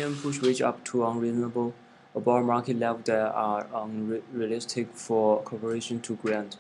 union push wage up to unreasonable above market level that are unrealistic for corporations to grant.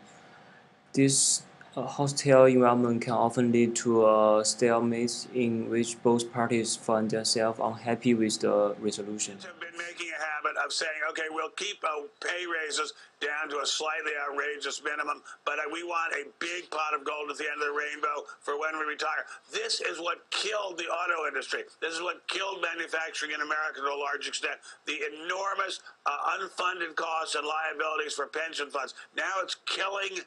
This hostile environment can often lead to a stalemate in which both parties find themselves unhappy with the resolution. Have been making a habit of saying, okay, we'll keep pay raises down to a slightly outrageous minimum, but we want a big pot of gold at the end of the rainbow for when we retire. This is what killed the auto industry. This is what killed manufacturing in America to a large extent. The enormous unfunded costs and liabilities for pension funds. Now it's killing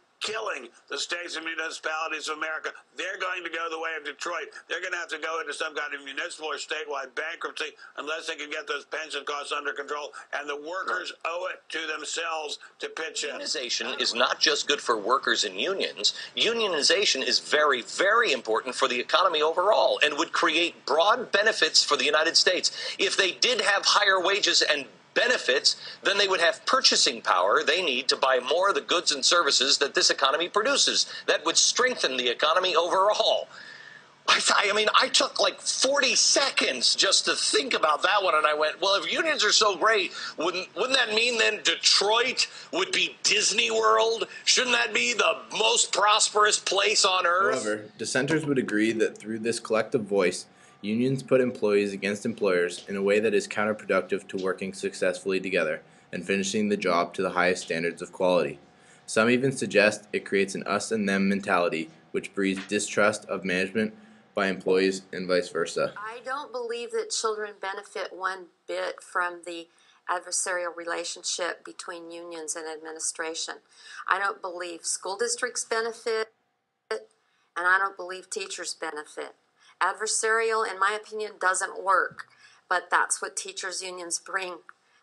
the states and municipalities of America. They're going to go the way of Detroit. They're going to have to go into some kind of municipal or statewide bankruptcy unless they can get those pension costs under control, and the workers owe it to themselves to pitch in. Unionization is not just good for workers and unions. Unionization is very, very important for the economy overall and would create broad benefits for the United States. If they did have higher wages and benefits, then they would have purchasing power they need to buy more of the goods and services that this economy produces. That would strengthen the economy overall. I took like 40 seconds just to think about that one, and I went, well, if unions are so great, wouldn't that mean then Detroit would be Disney World? Shouldn't that be the most prosperous place on earth? However, dissenters would agree that through this collective voice, unions put employees against employers in a way that is counterproductive to working successfully together and finishing the job to the highest standards of quality. Some even suggest it creates an us and them mentality, which breeds distrust of management by employees and vice versa. I don't believe that children benefit one bit from the adversarial relationship between unions and administration. I don't believe school districts benefit, and I don't believe teachers benefit. Adversarial, in my opinion, doesn't work, but that's what teachers' unions bring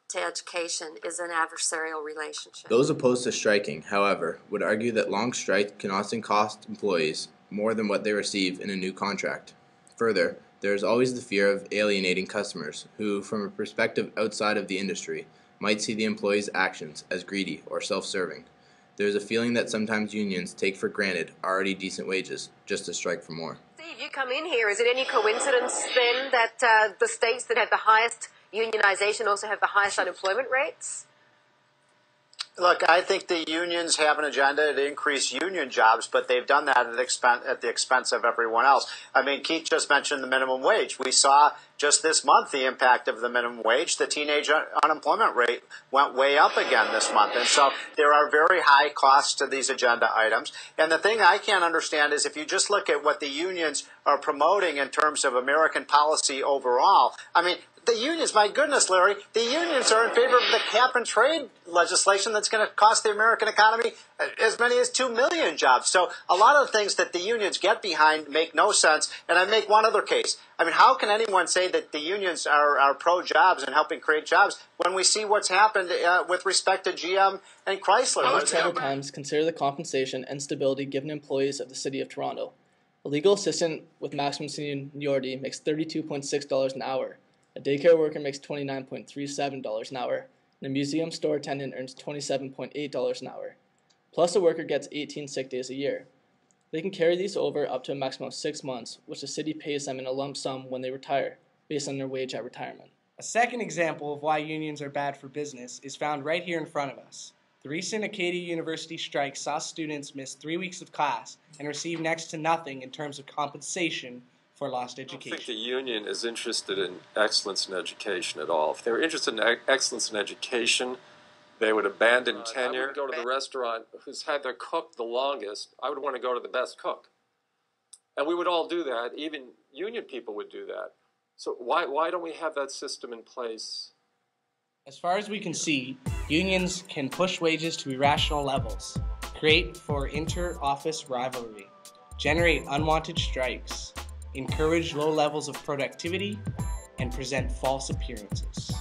to education, is an adversarial relationship. Those opposed to striking, however, would argue that long strike can often cost employees more than what they receive in a new contract. Further, there is always the fear of alienating customers who, from a perspective outside of the industry, might see the employee's actions as greedy or self-serving. There is a feeling that sometimes unions take for granted already decent wages just to strike for more. Steve, you come in here. Is it any coincidence then that the states that have the highest unionization also have the highest unemployment rates? Look, I think the unions have an agenda to increase union jobs, but they've done that at the expense of everyone else. I mean, Keith just mentioned the minimum wage. We saw just this month the impact of the minimum wage. The teenage unemployment rate went way up again this month. And so there are very high costs to these agenda items. And the thing I can't understand is if you just look at what the unions are promoting in terms of American policy overall, I mean, the unions, my goodness, Larry, the unions are in favor of the cap and trade legislation that's going to cost the American economy as many as 2 million jobs. So a lot of the things that the unions get behind make no sense. And I make one other case. I mean, how can anyone say that the unions are pro-jobs and helping create jobs when we see what's happened with respect to GM and Chrysler? Several times consider the compensation and stability given employees of the City of Toronto. A legal assistant with maximum seniority makes $32.6 an hour. A daycare worker makes $29.37 an hour, and a museum store attendant earns $27.8 an hour. Plus, a worker gets 18 sick days a year. They can carry these over up to a maximum of 6 months, which the city pays them in a lump sum when they retire, based on their wage at retirement. A second example of why unions are bad for business is found right here in front of us. The recent Acadia University strike saw students miss 3 weeks of class and receive next to nothing in terms of compensation for lost education. I don't think the union is interested in excellence in education at all. If they were interested in excellence in education, they would abandon tenure. I would go to the restaurant who's had their cook the longest. I would want to go to the best cook. And we would all do that. Even union people would do that. So why don't we have that system in place? As far as we can see, unions can push wages to irrational levels, create for inter-office rivalry, generate unwanted strikes, encourage low levels of productivity, and present false appearances.